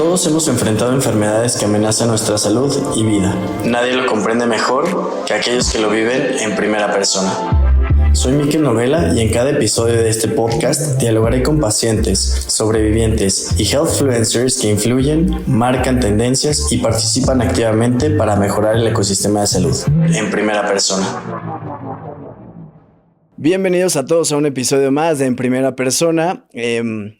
Todos hemos enfrentado enfermedades que amenazan nuestra salud y vida. Nadie lo comprende mejor que aquellos que lo viven en primera persona. Soy Mikel Novela y en cada episodio de este podcast dialogaré con pacientes, sobrevivientes y healthfluencers que influyen, marcan tendencias y participan activamente para mejorar el ecosistema de salud en primera persona. Bienvenidos a todos a un episodio más de En Primera Persona.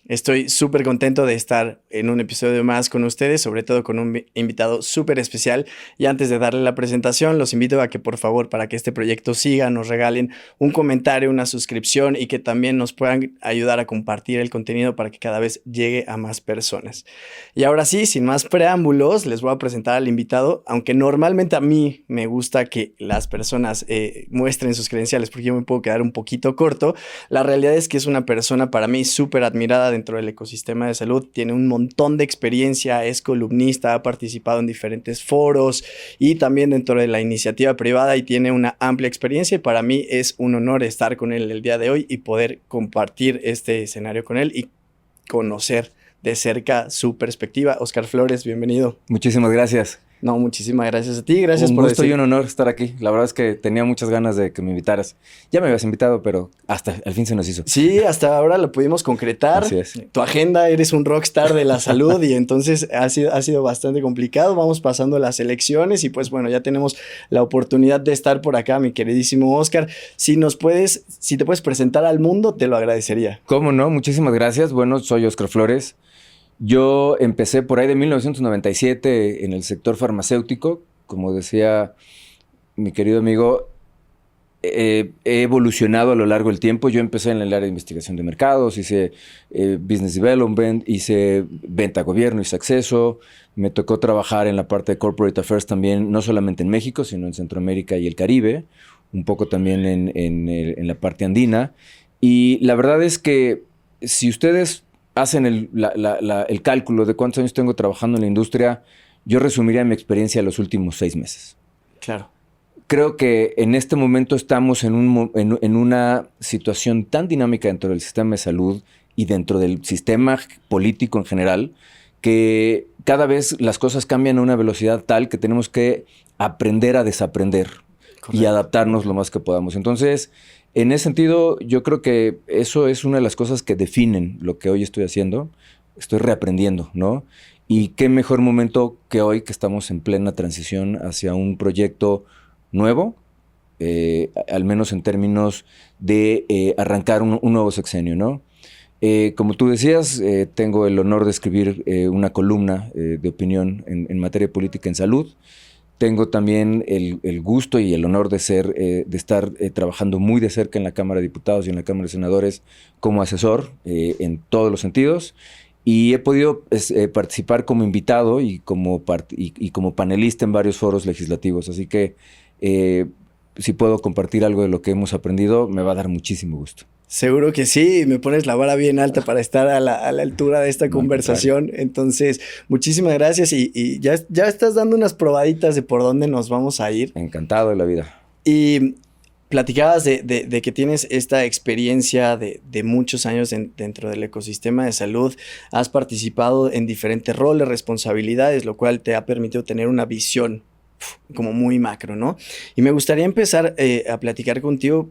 Estoy súper contento de estar en un episodio más con ustedes, sobre todo con un invitado súper especial. Y antes de darle la presentación, los invito a que por favor, para que este proyecto siga, nos regalen un comentario, una suscripción y que también nos puedan ayudar a compartir el contenido para que cada vez llegue a más personas. Y ahora sí, sin más preámbulos, les voy a presentar al invitado, aunque normalmente a mí me gusta que las personas muestren sus credenciales porque yo me puedo quedar un poquito corto. La realidad es que es una persona para mí súper admirada dentro del ecosistema de salud, tiene un montón de experiencia, es columnista, ha participado en diferentes foros y también dentro de la iniciativa privada y tiene una amplia experiencia y para mí es un honor estar con él el día de hoy y poder compartir este escenario con él y conocer de cerca su perspectiva. Oscar Flores, bienvenido. Muchísimas gracias. No, muchísimas gracias a ti. Gracias por un gusto y un honor estar aquí. La verdad es que tenía muchas ganas de que me invitaras. Ya me habías invitado, pero hasta al fin se nos hizo. Sí, hasta ahora lo pudimos concretar. Así es. Tu agenda, eres un rockstar de la salud y entonces ha sido bastante complicado. Vamos pasando las elecciones y pues bueno, ya tenemos la oportunidad de estar por acá, mi queridísimo Oscar. Si te puedes presentar al mundo, te lo agradecería. ¿Cómo no? Muchísimas gracias. Bueno, soy Oscar Flores. Yo empecé por ahí de 1997 en el sector farmacéutico. Como decía mi querido amigo, he evolucionado a lo largo del tiempo. Yo empecé en el área de investigación de mercados, hice business development, hice venta a gobierno, hice acceso. Me tocó trabajar en la parte de corporate affairs también, no solamente en México, sino en Centroamérica y el Caribe, un poco también en la parte andina. Y la verdad es que si ustedes hacen el cálculo de cuántos años tengo trabajando en la industria, yo resumiría mi experiencia los últimos 6 meses. Claro. Creo que en este momento estamos en una situación tan dinámica dentro del sistema de salud y dentro del sistema político en general, que cada vez las cosas cambian a una velocidad tal que tenemos que aprender a desaprender. Correcto. Y adaptarnos lo más que podamos. Entonces, en ese sentido, yo creo que eso es una de las cosas que definen lo que hoy estoy haciendo. Estoy reaprendiendo, ¿no? Y qué mejor momento que hoy, que estamos en plena transición hacia un proyecto nuevo, al menos en términos de arrancar un nuevo sexenio, ¿no? Como tú decías, tengo el honor de escribir una columna de opinión en materia de política en salud. Tengo también el gusto y el honor de estar trabajando muy de cerca en la Cámara de Diputados y en la Cámara de Senadores como asesor en todos los sentidos. Y he podido participar como invitado y como panelista en varios foros legislativos. Así que si puedo compartir algo de lo que hemos aprendido, me va a dar muchísimo gusto. Seguro que sí, me pones la vara bien alta para estar a la altura de esta conversación. Claro. Entonces, muchísimas gracias y ya estás dando unas probaditas de por dónde nos vamos a ir. Encantado de la vida. Y platicabas de que tienes esta experiencia de muchos años dentro del ecosistema de salud. Has participado en diferentes roles, responsabilidades, lo cual te ha permitido tener una visión como muy macro, ¿no? Y me gustaría empezar a platicar contigo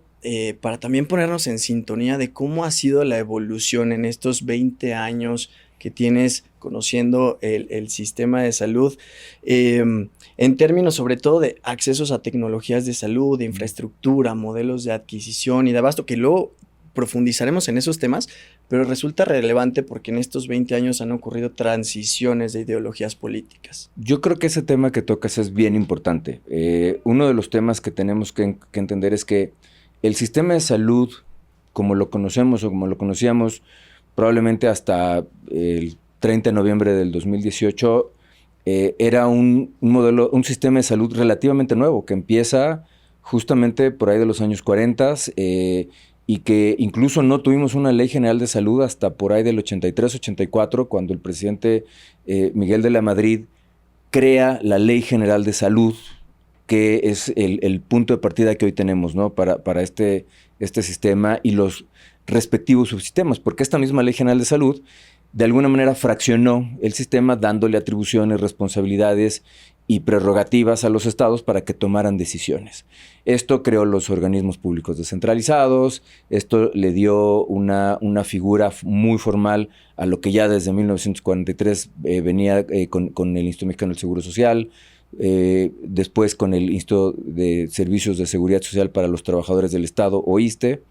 para también ponernos en sintonía de cómo ha sido la evolución en estos 20 años que tienes conociendo el sistema de salud, en términos sobre todo de accesos a tecnologías de salud, de infraestructura, modelos de adquisición y de abasto, que luego profundizaremos en esos temas, pero resulta relevante porque en estos 20 años han ocurrido transiciones de ideologías políticas. Yo creo que ese tema que tocas es bien importante. Uno de los temas que tenemos que entender es que el sistema de salud, como lo conocemos o como lo conocíamos probablemente hasta el 30 de noviembre del 2018, era un sistema de salud relativamente nuevo, que empieza justamente por ahí de los años 40 y que incluso no tuvimos una ley general de salud hasta por ahí del 83-84, cuando el presidente Miguel de la Madrid crea la Ley General de Salud, que es el punto de partida que hoy tenemos, ¿no? para este sistema y los respectivos subsistemas, porque esta misma Ley General de Salud de alguna manera fraccionó el sistema dándole atribuciones, responsabilidades y prerrogativas a los estados para que tomaran decisiones. Esto creó los organismos públicos descentralizados, esto le dio una figura muy formal a lo que ya desde 1943 venía con el Instituto Mexicano del Seguro Social, después con el Instituto de Servicios de Seguridad Social para los Trabajadores del Estado, o ISSSTE.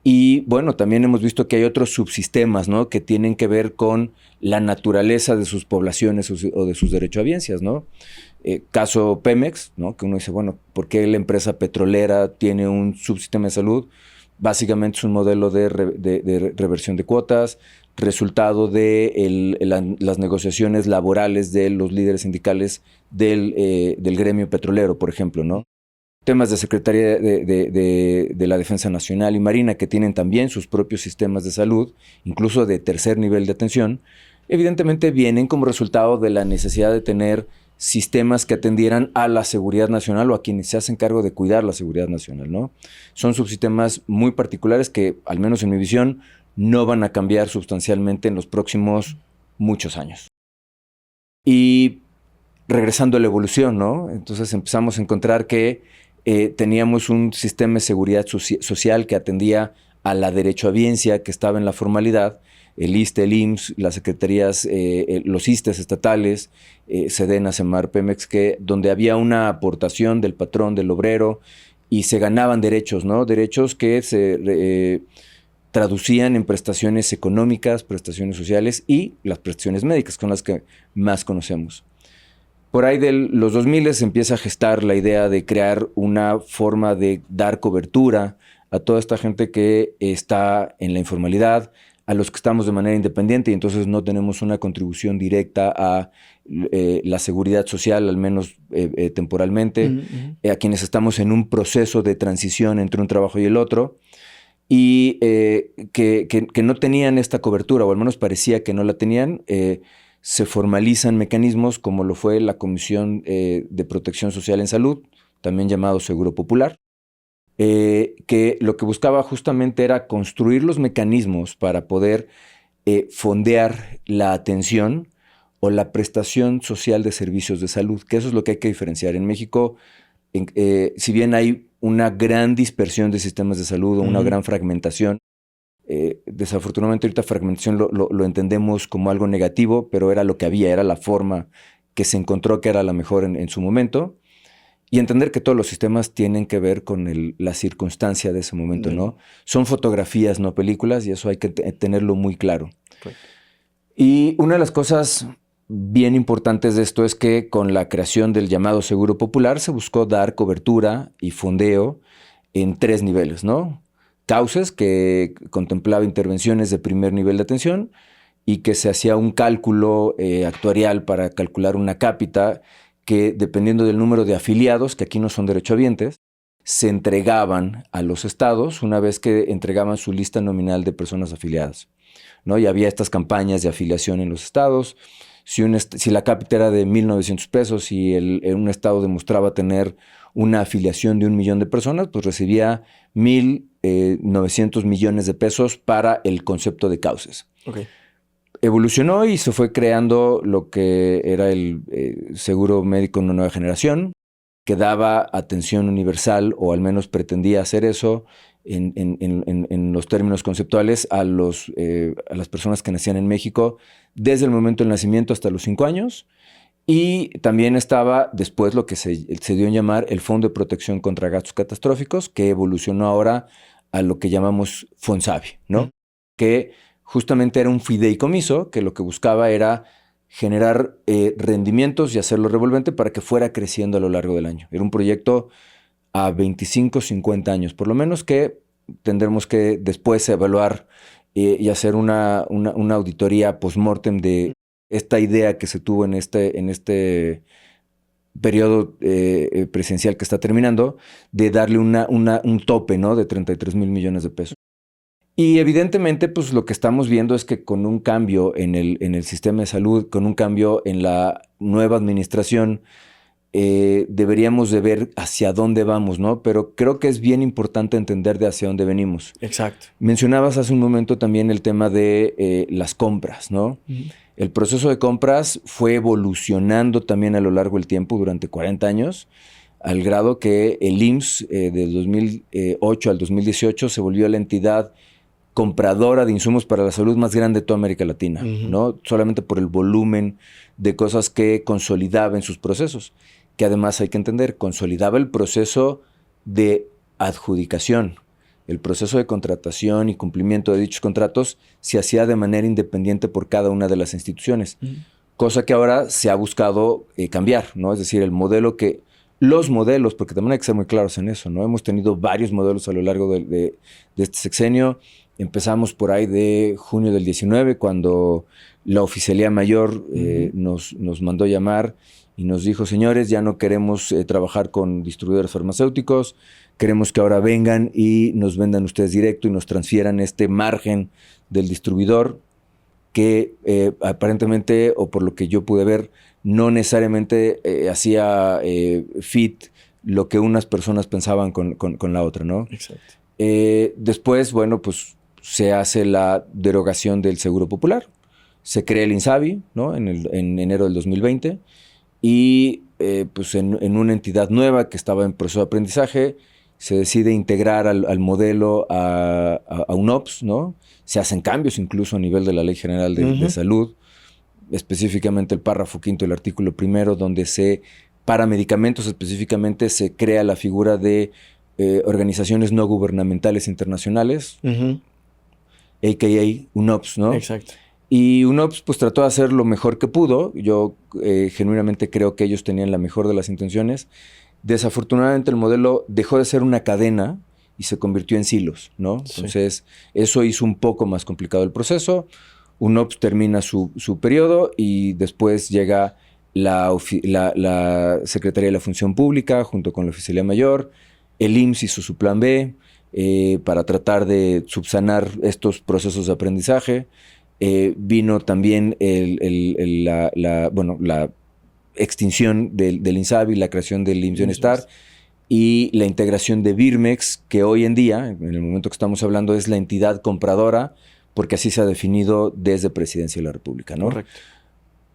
Y bueno, también hemos visto que hay otros subsistemas, ¿no?, que tienen que ver con la naturaleza de sus poblaciones o de sus derechohabiencias, ¿no? Caso Pemex, ¿no?, que uno dice, bueno, ¿por qué la empresa petrolera tiene un subsistema de salud? Básicamente es un modelo de reversión de cuotas, resultado de las negociaciones laborales de los líderes sindicales del gremio petrolero, por ejemplo, ¿no? Temas de Secretaría de la Defensa Nacional y Marina, que tienen también sus propios sistemas de salud, incluso de tercer nivel de atención, evidentemente vienen como resultado de la necesidad de tener sistemas que atendieran a la seguridad nacional o a quienes se hacen cargo de cuidar la seguridad nacional, ¿no? Son subsistemas muy particulares que, al menos en mi visión, no van a cambiar sustancialmente en los próximos muchos años. Y regresando a la evolución, ¿no? Entonces empezamos a encontrar que teníamos un sistema de seguridad social que atendía a la derechohabiencia que estaba en la formalidad, el ISSSTE, el IMSS, las secretarías, los ISSSTEs estatales, SEDENA, SEMAR, Pemex, donde había una aportación del patrón, del obrero, y se ganaban derechos, ¿no? Derechos que se traducían en prestaciones económicas, prestaciones sociales y las prestaciones médicas, que son las que más conocemos. Por ahí de los 2000 se empieza a gestar la idea de crear una forma de dar cobertura a toda esta gente que está en la informalidad, a los que estamos de manera independiente y entonces no tenemos una contribución directa a la seguridad social, al menos temporalmente, a quienes estamos en un proceso de transición entre un trabajo y el otro, y que no tenían esta cobertura, o al menos parecía que no la tenían. Se formalizan mecanismos como lo fue la Comisión de Protección Social en Salud, también llamado Seguro Popular, que lo que buscaba justamente era construir los mecanismos para poder fondear la atención o la prestación social de servicios de salud, que eso es lo que hay que diferenciar. En México, si bien hay una gran dispersión de sistemas de salud o una gran fragmentación, desafortunadamente ahorita fragmentación lo entendemos como algo negativo, pero era lo que había, era la forma que se encontró que era la mejor en su momento, y entender que todos los sistemas tienen que ver con la circunstancia de ese momento, ¿no? Son fotografías, no películas, y eso hay que tenerlo muy claro. Y una de las cosas bien importantes de esto es que con la creación del llamado Seguro Popular se buscó dar cobertura y fondeo en 3 niveles, ¿no? Cauces, que contemplaba intervenciones de primer nivel de atención y que se hacía un cálculo actuarial para calcular una cápita que, dependiendo del número de afiliados, que aquí no son derechohabientes, se entregaban a los estados una vez que entregaban su lista nominal de personas afiliadas, ¿no? Y había estas campañas de afiliación en los estados. Si la cápita era de 1,900 pesos y un estado demostraba tener una afiliación de 1 millón de personas, pues recibía 1,900 millones de pesos para el concepto de cauces. Okay. Evolucionó y se fue creando lo que era el seguro médico de una nueva generación, que daba atención universal, o al menos pretendía hacer eso en los términos conceptuales a las personas que nacían en México desde el momento del nacimiento hasta los 5 años. Y también estaba después lo que se dio en llamar el Fondo de Protección contra Gastos Catastróficos, que evolucionó ahora a lo que llamamos FONSAVI, ¿no? Que justamente era un fideicomiso que lo que buscaba era generar rendimientos y hacerlo revolvente para que fuera creciendo a lo largo del año. Era un proyecto a 25, 50 años, por lo menos, que tendremos que después evaluar y hacer una auditoría post-mortem de esta idea que se tuvo en este periodo presidencial que está terminando, de darle un tope, ¿no?, de 33,000 millones de pesos. Y evidentemente, pues lo que estamos viendo es que con un cambio en el sistema de salud, con un cambio en la nueva administración, deberíamos de ver hacia dónde vamos, ¿no? Pero creo que es bien importante entender de hacia dónde venimos. Exacto. Mencionabas hace un momento también el tema de las compras, ¿no? El proceso de compras fue evolucionando también a lo largo del tiempo, durante 40 años, al grado que el IMSS del 2008 al 2018 se volvió la entidad compradora de insumos para la salud más grande de toda América Latina, ¿no? Solamente por el volumen de cosas que consolidaba en sus procesos, que además hay que entender, consolidaba el proceso de adjudicación. El proceso de contratación y cumplimiento de dichos contratos se hacía de manera independiente por cada una de las instituciones, cosa que ahora se ha buscado cambiar, ¿no? Es decir, los modelos, porque también hay que ser muy claros en eso, ¿no? Hemos tenido varios modelos a lo largo de este sexenio. Empezamos por ahí de junio del 19, cuando la Oficialía Mayor nos mandó llamar y nos dijo: señores, ya no queremos trabajar con distribuidores farmacéuticos, queremos que ahora vengan y nos vendan ustedes directo y nos transfieran este margen del distribuidor que aparentemente, o por lo que yo pude ver, no necesariamente hacía fit lo que unas personas pensaban con la otra, ¿no? Exacto. Después, bueno, pues se hace la derogación del Seguro Popular, se crea el INSABI, ¿no? En enero del 2020, y pues en una entidad nueva que estaba en proceso de aprendizaje, se decide integrar al modelo a UNOPS, ¿no? Se hacen cambios incluso a nivel de la Ley General de Salud, específicamente el párrafo quinto del artículo primero, donde para medicamentos específicamente se crea la figura de organizaciones no gubernamentales internacionales, a.k.a. UNOPS, ¿no? Exacto. Y UNOPS pues trató de hacer lo mejor que pudo. Yo genuinamente creo que ellos tenían la mejor de las intenciones. Desafortunadamente el modelo dejó de ser una cadena y se convirtió en silos, ¿no? Sí. Entonces eso hizo un poco más complicado el proceso. UNOPS termina su periodo y después llega la Secretaría de la Función Pública junto con la Oficialía Mayor. El IMSS hizo su plan B para tratar de subsanar estos procesos de aprendizaje. Vino también la extinción del INSABI, la creación del IMSS Bienestar y la integración de Birmex, que hoy en día, en el momento que estamos hablando, es la entidad compradora, porque así se ha definido desde Presidencia de la República, ¿no? Correcto.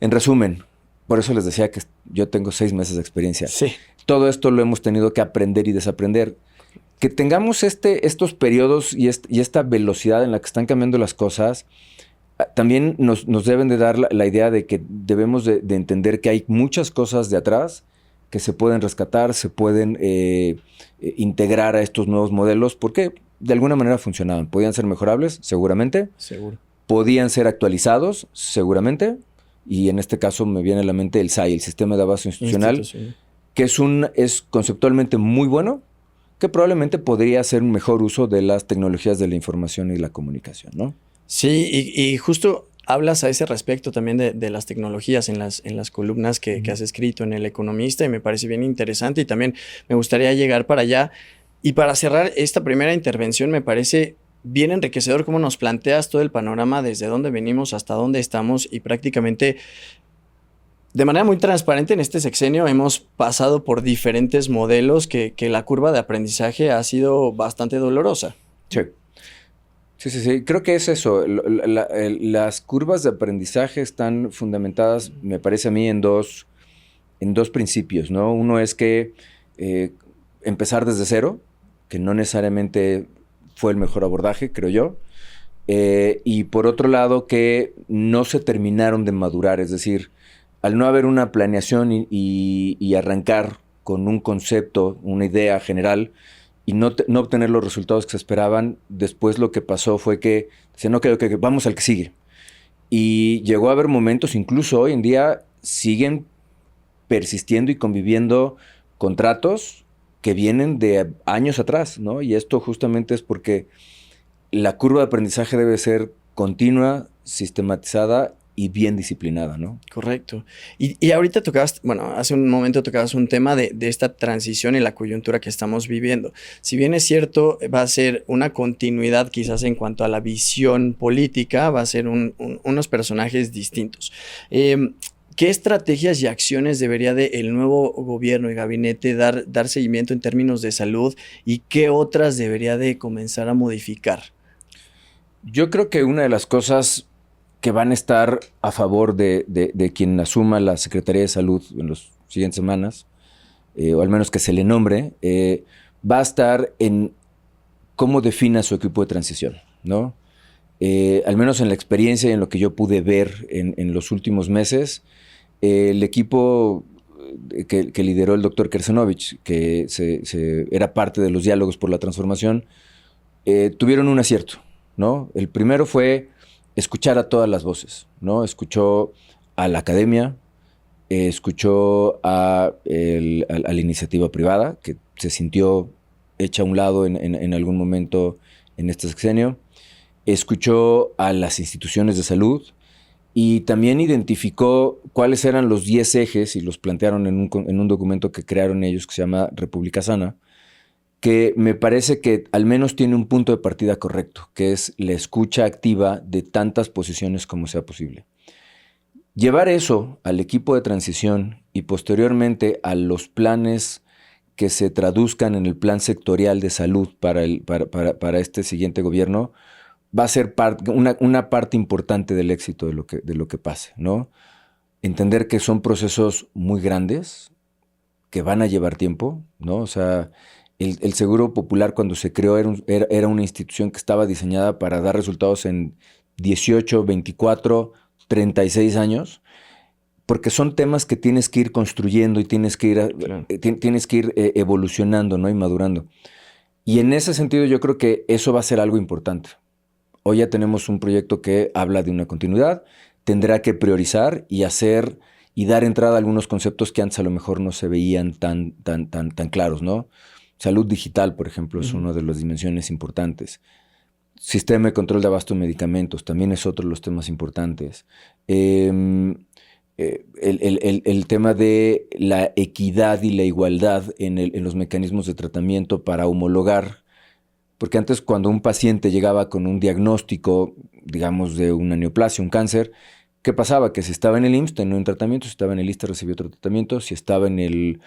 En resumen, por eso les decía que yo tengo 6 meses de experiencia. Sí. Todo esto lo hemos tenido que aprender y desaprender. Que tengamos estos periodos y esta velocidad en la que están cambiando las cosas, también nos deben de dar la idea de que debemos de entender que hay muchas cosas de atrás que se pueden rescatar, se pueden integrar a estos nuevos modelos, porque de alguna manera funcionaban. Podían ser mejorables, seguramente. Seguro. Podían ser actualizados, seguramente. Y en este caso me viene a la mente el SAI, el Sistema de Abasto Institucional, que es conceptualmente muy bueno, que probablemente podría hacer un mejor uso de las tecnologías de la información y la comunicación, ¿no? Sí, y justo hablas a ese respecto también de las tecnologías en las columnas que has escrito en El Economista, y me parece bien interesante, y también me gustaría llegar para allá. Y para cerrar esta primera intervención, me parece bien enriquecedor cómo nos planteas todo el panorama desde dónde venimos hasta dónde estamos, y prácticamente de manera muy transparente en este sexenio hemos pasado por diferentes modelos que la curva de aprendizaje ha sido bastante dolorosa. Sí. Sí. Creo que es eso. Las curvas de aprendizaje están fundamentadas, me parece a mí, en dos principios, ¿no? Uno es que empezar desde cero, que no necesariamente fue el mejor abordaje, creo yo. Y por otro lado, que no se terminaron de madurar. Es decir, al no haber una planeación y arrancar con un concepto, una idea general, y no obtener los resultados que se esperaban, después lo que pasó fue que decían, no, que vamos al que sigue. Y llegó a haber momentos, incluso hoy en día, siguen persistiendo y conviviendo contratos que vienen de años atrás, ¿no? Y esto justamente es porque la curva de aprendizaje debe ser continua, sistematizada y bien disciplinada, ¿no? Correcto. Y ahorita hace un momento tocabas un tema de esta transición y la coyuntura que estamos viviendo. Si bien es cierto, va a ser una continuidad quizás en cuanto a la visión política, va a ser unos personajes distintos. ¿qué estrategias y acciones debería el nuevo gobierno y gabinete dar seguimiento en términos de salud y qué otras debería de comenzar a modificar? Yo creo que una de las cosas que van a estar a favor de quien asuma la Secretaría de Salud en las siguientes semanas, o al menos que se le nombre, va a estar en cómo defina su equipo de transición, ¿no? Al menos en la experiencia y en lo que yo pude ver en los últimos meses, el equipo que lideró el doctor Kersenovich, que era parte de los diálogos por la transformación, tuvieron un acierto, ¿no? El primero fue escuchar a todas las voces, ¿no? Escuchó a la academia, escuchó a la iniciativa privada, que se sintió hecha a un lado en algún momento en este sexenio, escuchó a las instituciones de salud y también identificó cuáles eran los 10 ejes y los plantearon en un documento que crearon ellos que se llama República Sana, que me parece que al menos tiene un punto de partida correcto, que es la escucha activa de tantas posiciones como sea posible. Llevar eso al equipo de transición y posteriormente a los planes que se traduzcan en el plan sectorial de salud para este siguiente gobierno va a ser una parte importante del éxito de lo que pase, ¿no? Entender que son procesos muy grandes, que van a llevar tiempo, ¿no? O sea, el Seguro Popular cuando se creó era una institución que estaba diseñada para dar resultados en 18, 24, 36 años, porque son temas que tienes que ir construyendo y tienes que ir evolucionando, ¿no? Y madurando. Y en ese sentido yo creo que eso va a ser algo importante. Hoy ya tenemos un proyecto que habla de una continuidad, tendrá que priorizar y hacer y dar entrada a algunos conceptos que antes a lo mejor no se veían tan claros, ¿no? Salud digital, por ejemplo, es una de las dimensiones importantes. Sistema de control de abasto de medicamentos también es otro de los temas importantes. El tema de la equidad y la igualdad en los mecanismos de tratamiento para homologar, porque antes cuando un paciente llegaba con un diagnóstico, digamos, de una neoplasia, un cáncer, ¿qué pasaba? Que si estaba en el IMSS tenía un tratamiento, si estaba en el ISSSTE recibía otro tratamiento, si estaba en el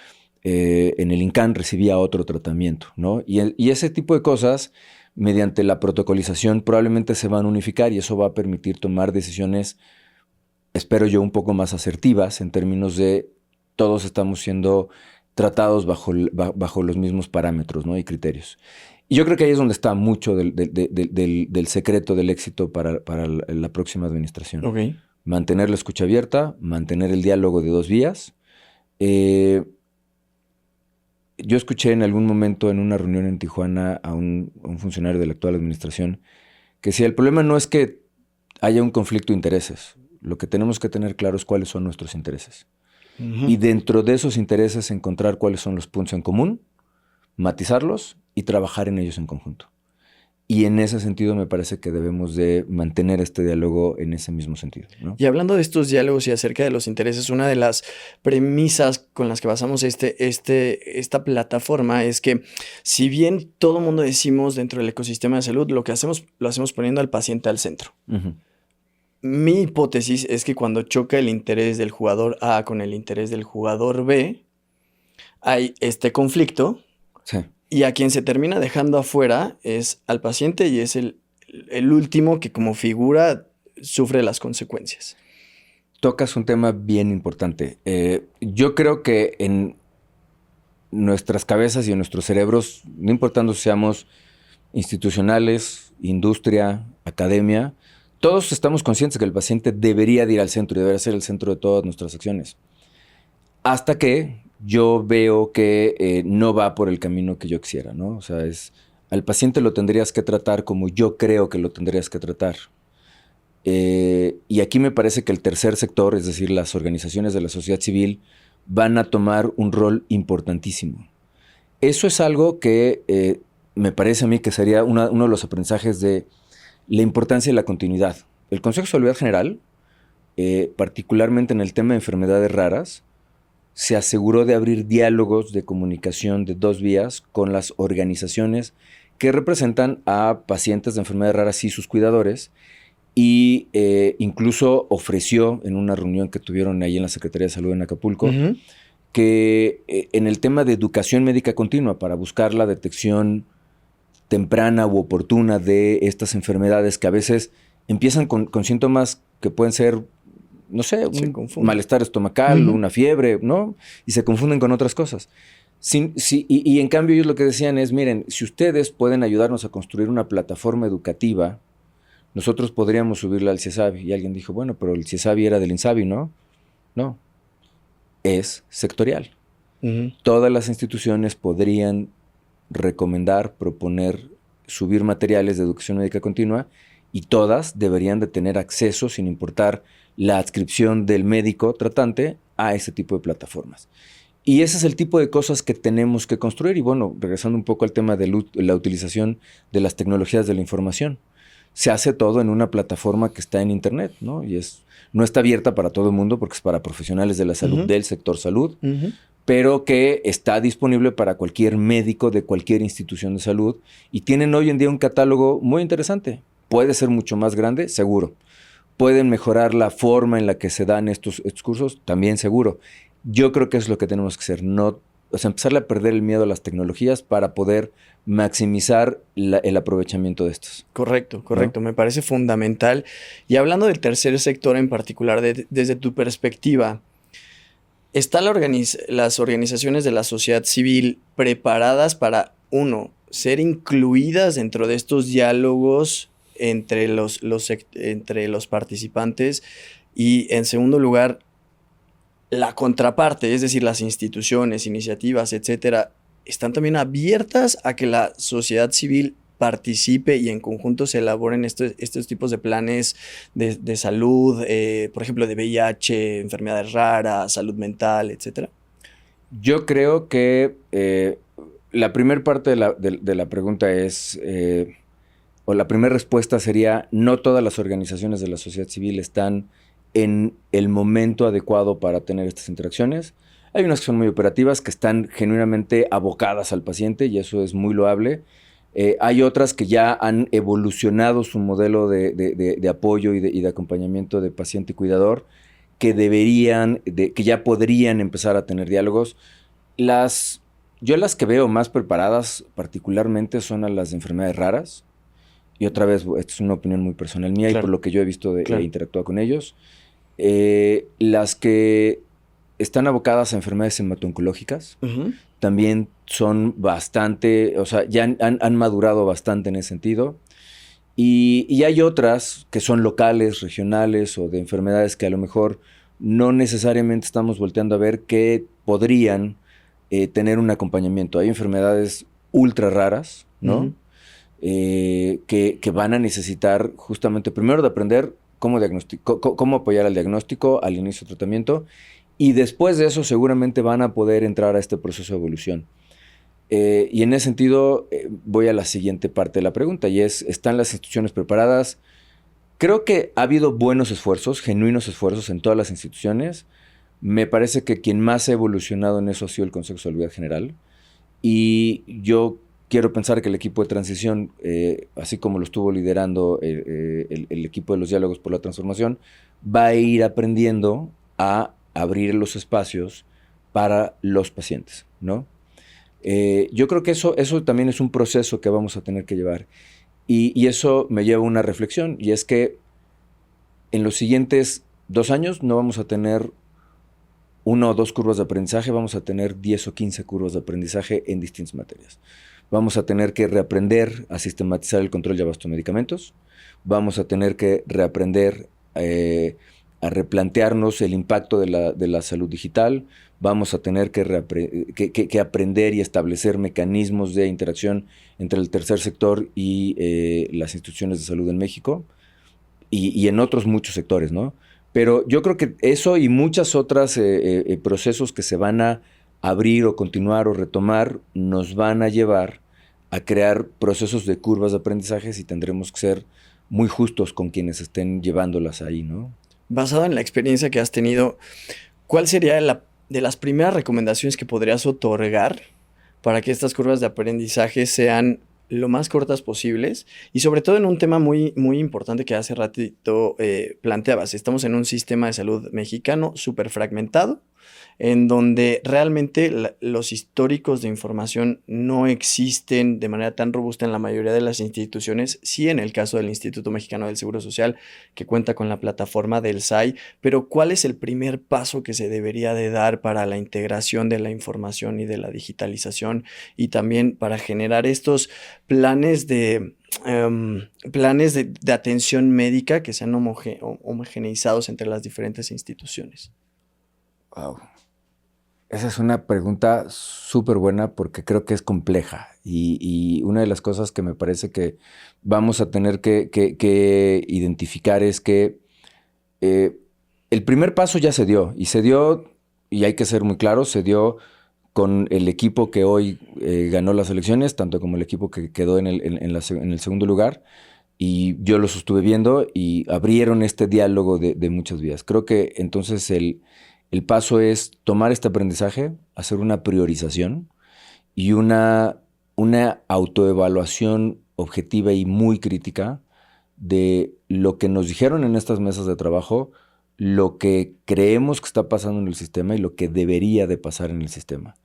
INCAN recibía otro tratamiento, ¿no? Y ese tipo de cosas, mediante la protocolización, probablemente se van a unificar y eso va a permitir tomar decisiones, espero yo, un poco más asertivas en términos de todos estamos siendo tratados bajo los mismos parámetros, ¿no? Y criterios. Y yo creo que ahí es donde está mucho del secreto del éxito para la próxima administración. Okay. Mantener la escucha abierta, mantener el diálogo de dos vías. Yo escuché en algún momento en una reunión en Tijuana a un funcionario de la actual administración que decía, el problema no es que haya un conflicto de intereses. Lo que tenemos que tener claro es cuáles son nuestros intereses. Uh-huh. Y dentro de esos intereses encontrar cuáles son los puntos en común, matizarlos y trabajar en ellos en conjunto. Y en ese sentido me parece que debemos de mantener este diálogo en ese mismo sentido, ¿no? Y hablando de estos diálogos y acerca de los intereses, una de las premisas con las que basamos esta plataforma es que si bien todo mundo decimos dentro del ecosistema de salud, lo hacemos poniendo al paciente al centro. Uh-huh. Mi hipótesis es que cuando choca el interés del jugador A con el interés del jugador B, hay este conflicto. Sí. Y a quien se termina dejando afuera es al paciente y es el último que como figura sufre las consecuencias. Tocas un tema bien importante. Yo creo que en nuestras cabezas y en nuestros cerebros, no importando si seamos institucionales, industria, academia, todos estamos conscientes que el paciente debería de ir al centro y debería ser el centro de todas nuestras acciones. Hasta que yo veo que no va por el camino que yo quisiera, ¿no? O sea, al paciente lo tendrías que tratar como yo creo que lo tendrías que tratar. Y aquí me parece que el tercer sector, es decir, las organizaciones de la sociedad civil, van a tomar un rol importantísimo. Eso es algo que me parece a mí que sería uno de los aprendizajes de la importancia de la continuidad. El Consejo de Salud General, particularmente en el tema de enfermedades raras, se aseguró de abrir diálogos de comunicación de dos vías con las organizaciones que representan a pacientes de enfermedades raras y sus cuidadores, y incluso ofreció en una reunión que tuvieron ahí en la Secretaría de Salud en Acapulco, que en el tema de educación médica continua para buscar la detección temprana u oportuna de estas enfermedades que a veces empiezan con síntomas que pueden ser, no sé, un malestar estomacal, una fiebre, ¿no? Y se confunden con otras cosas. Y en cambio ellos lo que decían es, miren, si ustedes pueden ayudarnos a construir una plataforma educativa, nosotros podríamos subirla al CIESABI. Y alguien dijo, bueno, pero el CIESABI era del INSABI, ¿no? No, es sectorial. Todas las instituciones podrían recomendar, proponer, subir materiales de educación médica continua y todas deberían de tener acceso, sin importar la adscripción del médico tratante, a ese tipo de plataformas. Y ese es el tipo de cosas que tenemos que construir. Y bueno, regresando un poco al tema de la utilización de las tecnologías de la información. Se hace todo en una plataforma que está en internet, ¿no? Y no está abierta para todo el mundo porque es para profesionales de la salud, del sector salud, pero que está disponible para cualquier médico de cualquier institución de salud. Y tienen hoy en día un catálogo muy interesante. Puede ser mucho más grande, seguro. Pueden mejorar la forma en la que se dan estos cursos, también seguro. Yo creo que es lo que tenemos que hacer, empezarle a perder el miedo a las tecnologías para poder maximizar el aprovechamiento de estos. Correcto. ¿No? Me parece fundamental. Y hablando del tercer sector en particular, desde tu perspectiva, ¿están las organizaciones de la sociedad civil preparadas para, uno, ser incluidas dentro de estos diálogos entre los participantes? Y en segundo lugar, la contraparte, es decir, las instituciones, iniciativas, etcétera, ¿están también abiertas a que la sociedad civil participe y en conjunto se elaboren estos tipos de planes de salud, por ejemplo, de VIH, enfermedades raras, salud mental, etcétera? Yo creo que la primera parte de la pregunta es, o la primera respuesta sería, no todas las organizaciones de la sociedad civil están en el momento adecuado para tener estas interacciones. Hay unas que son muy operativas, que están genuinamente abocadas al paciente y eso es muy loable. Hay otras que ya han evolucionado su modelo de apoyo y de acompañamiento de paciente y cuidador, que que ya podrían empezar a tener diálogos. Yo las que veo más preparadas particularmente son a las de enfermedades raras. Y otra vez, esto es una opinión muy personal mía, claro, y por lo que yo he visto e interactuado con ellos. Las que están abocadas a enfermedades hemato-oncológicas también son bastante, o sea, ya han madurado bastante en ese sentido. Y hay otras que son locales, regionales o de enfermedades que a lo mejor no necesariamente estamos volteando a ver que podrían tener un acompañamiento. Hay enfermedades ultra raras, ¿no? Que van a necesitar justamente primero de aprender cómo apoyar al diagnóstico, al inicio del tratamiento, y después de eso seguramente van a poder entrar a este proceso de evolución. Y en ese sentido voy a la siguiente parte de la pregunta, y es, ¿están las instituciones preparadas? Creo que ha habido buenos esfuerzos, genuinos esfuerzos en todas las instituciones. Me parece que quien más ha evolucionado en eso ha sido el Consejo de Salubridad General, y yo quiero pensar que el equipo de transición, así como lo estuvo liderando el equipo de los diálogos por la transformación, va a ir aprendiendo a abrir los espacios para los pacientes, ¿no? Yo creo que eso también es un proceso que vamos a tener que llevar. Y eso me lleva a una reflexión, y es que en los siguientes 2 años no vamos a tener 1 o 2 curvas de aprendizaje, vamos a tener 10 o 15 curvas de aprendizaje en distintas materias. Vamos a tener que reaprender a sistematizar el control de abasto de medicamentos. Vamos a tener que reaprender a replantearnos el impacto de la salud digital. Vamos a tener que aprender y establecer mecanismos de interacción entre el tercer sector y las instituciones de salud en México y en otros muchos sectores, ¿no? Pero yo creo que eso y muchas otras procesos que se van a abrir o continuar o retomar nos van a llevar a crear procesos de curvas de aprendizajes y tendremos que ser muy justos con quienes estén llevándolas ahí, ¿no? Basado en la experiencia que has tenido, ¿cuál sería de las primeras recomendaciones que podrías otorgar para que estas curvas de aprendizaje sean lo más cortas posibles y sobre todo en un tema muy, muy importante que hace ratito planteabas. Estamos en un sistema de salud mexicano súper fragmentado, en donde realmente los históricos de información no existen de manera tan robusta en la mayoría de las instituciones, sí en el caso del Instituto Mexicano del Seguro Social, que cuenta con la plataforma del SAI, pero ¿cuál es el primer paso que se debería de dar para la integración de la información y de la digitalización y también para generar estos planes de atención médica que sean homogeneizados entre las diferentes instituciones? Wow. Esa es una pregunta súper buena porque creo que es compleja y una de las cosas que me parece que vamos a tener que identificar es que el primer paso ya se dio, y hay que ser muy claros, se dio con el equipo que hoy ganó las elecciones, tanto como el equipo que quedó en el segundo lugar, y yo los estuve viendo y abrieron este diálogo de muchas vías. Creo que entonces el paso es tomar este aprendizaje, hacer una priorización y una autoevaluación objetiva y muy crítica de lo que nos dijeron en estas mesas de trabajo, lo que creemos que está pasando en el sistema y lo que debería de pasar en el sistema.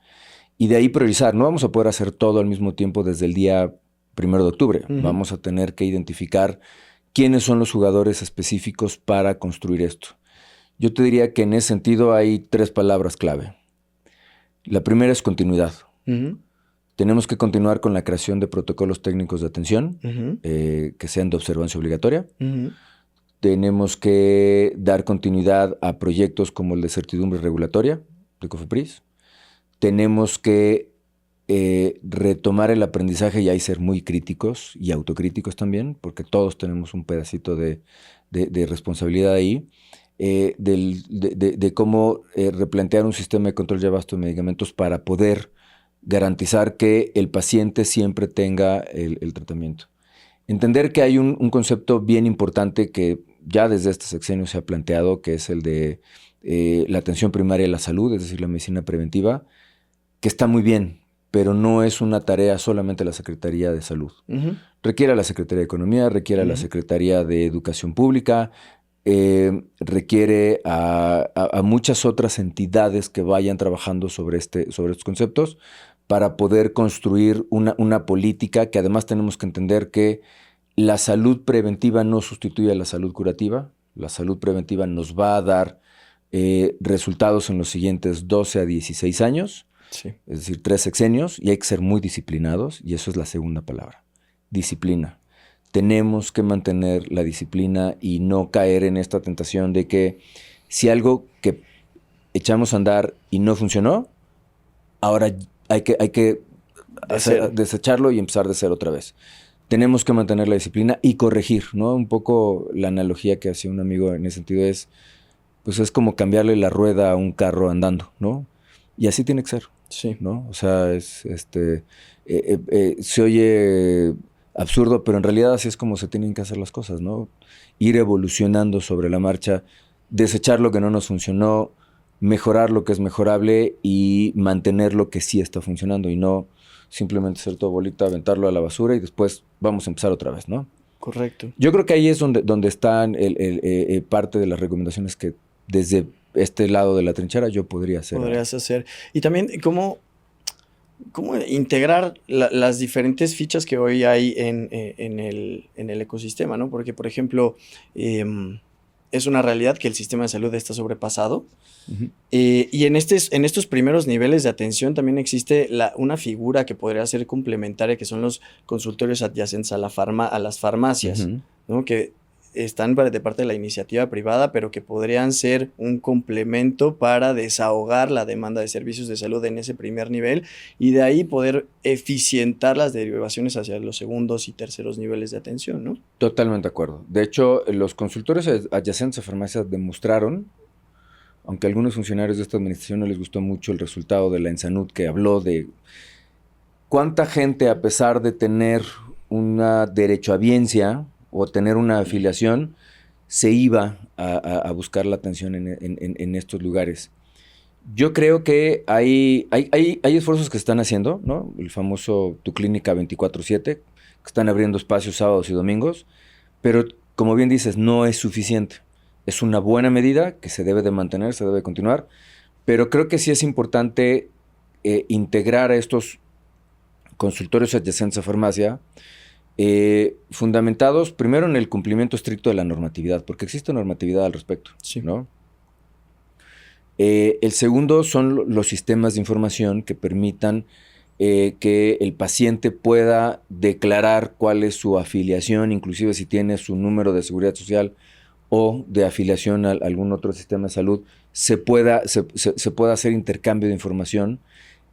Y de ahí priorizar. No vamos a poder hacer todo al mismo tiempo desde el día 1 de octubre. Ujú. Vamos a tener que identificar quiénes son los jugadores específicos para construir esto. Yo te diría que en ese sentido hay 3 palabras clave. La primera es continuidad. Ujú. Tenemos que continuar con la creación de protocolos técnicos de atención Ujú. que sean de observancia obligatoria. Ujú. Tenemos que dar continuidad a proyectos como el de certidumbre regulatoria de COFEPRIS. Tenemos que retomar el aprendizaje y ahí ser muy críticos y autocríticos también, porque todos tenemos un pedacito de responsabilidad ahí. De cómo replantear un sistema de control y abasto de medicamentos para poder garantizar que el paciente siempre tenga el tratamiento. Entender que hay un concepto bien importante que ya desde este sexenio se ha planteado, que es el de la atención primaria de la salud, es decir, la medicina preventiva, que está muy bien, pero no es una tarea solamente de la Secretaría de Salud. Ujú. Requiere a la Secretaría de Economía, requiere a la Ujú. Secretaría de Educación Pública, requiere a muchas otras entidades que vayan trabajando sobre estos conceptos para poder construir una política que además tenemos que entender que la salud preventiva no sustituye a la salud curativa. La salud preventiva nos va a dar resultados en los siguientes 12 a 16 años, Sí. es decir, 3 sexenios, y hay que ser muy disciplinados, y eso es la segunda palabra, disciplina. Tenemos que mantener la disciplina y no caer en esta tentación de que si algo que echamos a andar y no funcionó, ahora hay que desecharlo y empezar de cero otra vez. Tenemos que mantener la disciplina y corregir, ¿no? Un poco la analogía que hacía un amigo en ese sentido es, pues es como cambiarle la rueda a un carro andando, ¿no? Y así tiene que ser, Sí. ¿no? O sea, se oye absurdo, pero en realidad así es como se tienen que hacer las cosas, ¿no? Ir evolucionando sobre la marcha, desechar lo que no nos funcionó, mejorar lo que es mejorable y mantener lo que sí está funcionando y no simplemente hacer todo bolita, aventarlo a la basura y después vamos a empezar otra vez, ¿no? Correcto. Yo creo que ahí es donde están parte de las recomendaciones que desde este lado de la trinchera yo podría hacer. Podrías hacer. Y también cómo integrar las diferentes fichas que hoy hay en el ecosistema, ¿no? Porque, por ejemplo, es una realidad que el sistema de salud está sobrepasado. Uh-huh. Y en estos primeros niveles de atención también existe una figura que podría ser complementaria, que son los consultorios adyacentes a las farmacias, Uh-huh. ¿no? Que están de parte de la iniciativa privada, pero que podrían ser un complemento para desahogar la demanda de servicios de salud en ese primer nivel y de ahí poder eficientar las derivaciones hacia los segundos y terceros niveles de atención, ¿no? Totalmente de acuerdo. De hecho, los consultorios adyacentes a farmacias demostraron, aunque a algunos funcionarios de esta administración no les gustó mucho el resultado de la ENSANUD, que habló de cuánta gente, a pesar de tener una derechohabiencia o tener una afiliación, se iba a buscar la atención en estos lugares. Yo creo que hay esfuerzos que se están haciendo, ¿no? El famoso Tu Clínica 24/7, que están abriendo espacios sábados y domingos, pero como bien dices, no es suficiente. Es una buena medida que se debe de mantener, se debe de continuar, pero creo que sí es importante integrar a estos consultorios adyacentes a farmacia, fundamentados primero en el cumplimiento estricto de la normatividad, porque existe normatividad al respecto, Sí. ¿no? El segundo son los sistemas de información que permitan que el paciente pueda declarar cuál es su afiliación, inclusive si tiene su número de seguridad social o de afiliación a algún otro sistema de salud, se pueda hacer intercambio de información.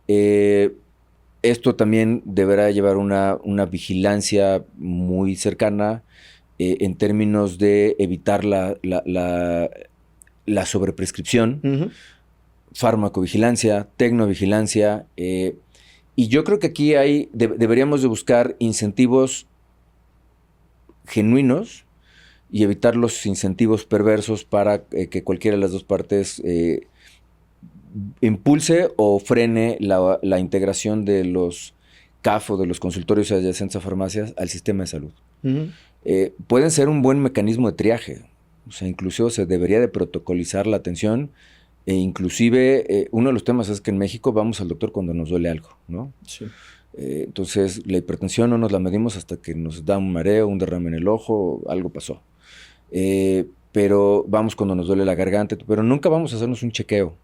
Esto también deberá llevar una vigilancia muy cercana en términos de evitar la sobreprescripción, Ujú. farmacovigilancia, tecnovigilancia, y yo creo que aquí deberíamos de buscar incentivos genuinos y evitar los incentivos perversos para que cualquiera de las dos partes impulse o frene la integración de los CAF o de los consultorios adyacentes a farmacias al sistema de salud. Ujú. Pueden ser un buen mecanismo de triaje. O sea, incluso se debería de protocolizar la atención e inclusive uno de los temas es que en México vamos al doctor cuando nos duele algo, ¿no? Sí. Entonces la hipertensión no nos la medimos hasta que nos da un mareo, un derrame en el ojo, algo pasó. Pero vamos cuando nos duele la garganta, pero nunca vamos a hacernos un chequeo.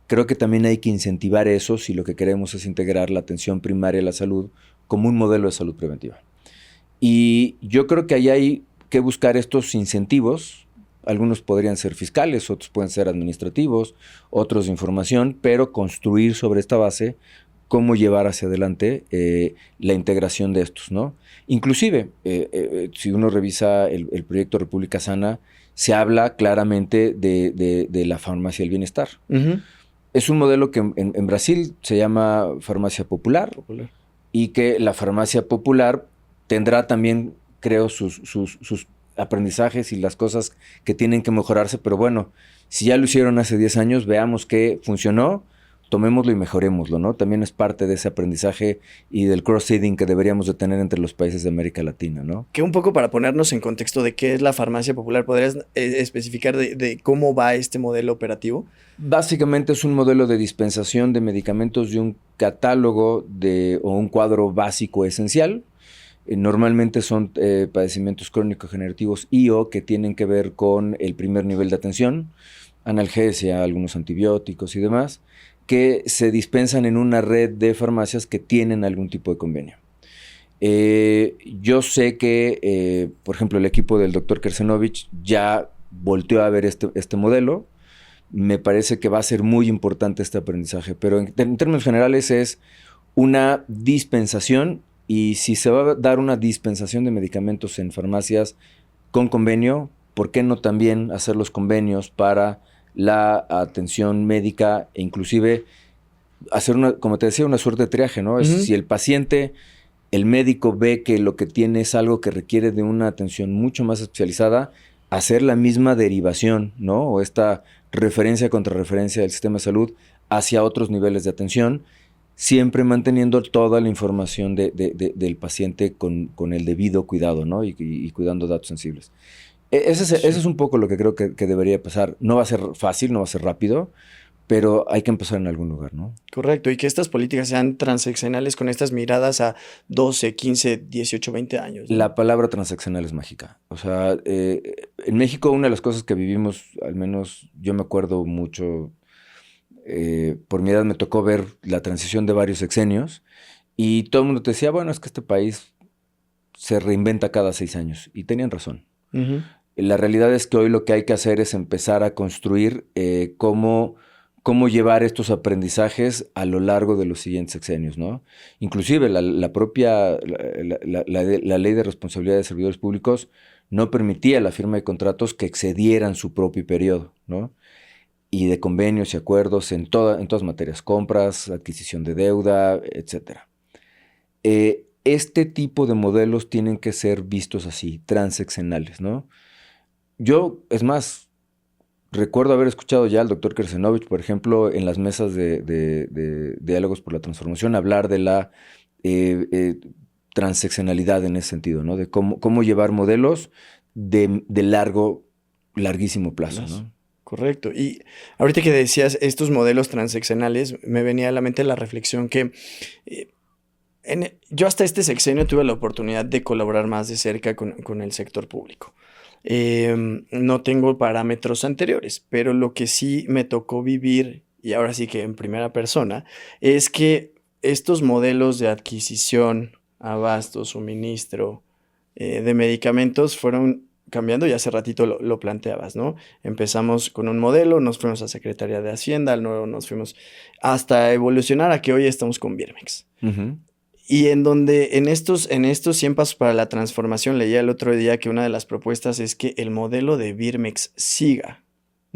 Creo que también hay que incentivar eso si lo que queremos es integrar la atención primaria a la salud como un modelo de salud preventiva. Y yo creo que ahí hay que buscar estos incentivos. Algunos podrían ser fiscales, otros pueden ser administrativos, otros de información, pero construir sobre esta base cómo llevar hacia adelante la integración de estos, ¿no? Inclusive, si uno revisa el proyecto República Sana, se habla claramente de la farmacia del bienestar. Ujú. Es un modelo que en Brasil se llama farmacia popular, Popular. y que la farmacia popular tendrá también, creo, sus aprendizajes y las cosas que tienen que mejorarse, pero bueno, si ya lo hicieron hace 10 años, veamos que funcionó, tomémoslo y mejorémoslo, ¿no? También es parte de ese aprendizaje y del cross-seeding que deberíamos de tener entre los países de América Latina, ¿no? Que un poco para ponernos en contexto de qué es la farmacia popular, ¿podrías especificar de cómo va este modelo operativo? Básicamente es un modelo de dispensación de medicamentos de un catálogo o un cuadro básico esencial. Normalmente son padecimientos crónico-generativos o que tienen que ver con el primer nivel de atención, analgesia, algunos antibióticos y demás, que se dispensan en una red de farmacias que tienen algún tipo de convenio. Yo sé que, por ejemplo, el equipo del doctor Kersenovich ya volteó a ver este modelo. Me parece que va a ser muy importante este aprendizaje, pero en términos generales es una dispensación, y si se va a dar una dispensación de medicamentos en farmacias con convenio, ¿por qué no también hacer los convenios para la atención médica e inclusive hacer como te decía, una suerte de triaje, ¿no? Si el paciente, el médico ve que lo que tiene es algo que requiere de una atención mucho más especializada, hacer la misma derivación, ¿no? O esta referencia contra referencia del sistema de salud hacia otros niveles de atención, siempre manteniendo toda la información del paciente con el debido cuidado, ¿no? Y cuidando datos sensibles. Ese es un poco lo que creo que debería pasar. No va a ser fácil, no va a ser rápido, pero hay que empezar en algún lugar, ¿no? Correcto, y que estas políticas sean transeccionales con estas miradas a 12, 15, 18, 20 años, ¿no? La palabra transaccional es mágica. O sea, en México una de las cosas que vivimos, al menos yo me acuerdo mucho, por mi edad me tocó ver la transición de varios sexenios y todo el mundo te decía, bueno, es que este país se reinventa cada 6 años. Y tenían razón. Ujú. La realidad es que hoy lo que hay que hacer es empezar a construir cómo llevar estos aprendizajes a lo largo de los siguientes sexenios, ¿no? Inclusive la propia la ley de responsabilidad de servidores públicos no permitía la firma de contratos que excedieran su propio periodo, ¿no? Y de convenios y acuerdos en todas materias, compras, adquisición de deuda, etcétera. Este tipo de modelos tienen que ser vistos así, transeccionales, ¿no? Yo, es más, recuerdo haber escuchado ya al doctor Kersenovich, por ejemplo, en las mesas de diálogos por la transformación, hablar de la transeccionalidad en ese sentido, ¿no? De cómo llevar modelos de larguísimo plazo, ¿no? Correcto. Y ahorita que decías estos modelos transeccionales, me venía a la mente la reflexión que yo hasta este sexenio tuve la oportunidad de colaborar más de cerca con el sector público. No tengo parámetros anteriores, pero lo que sí me tocó vivir, y ahora sí que en primera persona, es que estos modelos de adquisición, abasto, suministro de medicamentos fueron cambiando y hace ratito lo planteabas, ¿no? Empezamos con un modelo, nos fuimos a Secretaría de Hacienda, luego nos fuimos hasta evolucionar a que hoy estamos con Birmex. Uh-huh. Y en donde en estos 100 pasos para la transformación leía el otro día que una de las propuestas es que el modelo de Birmex siga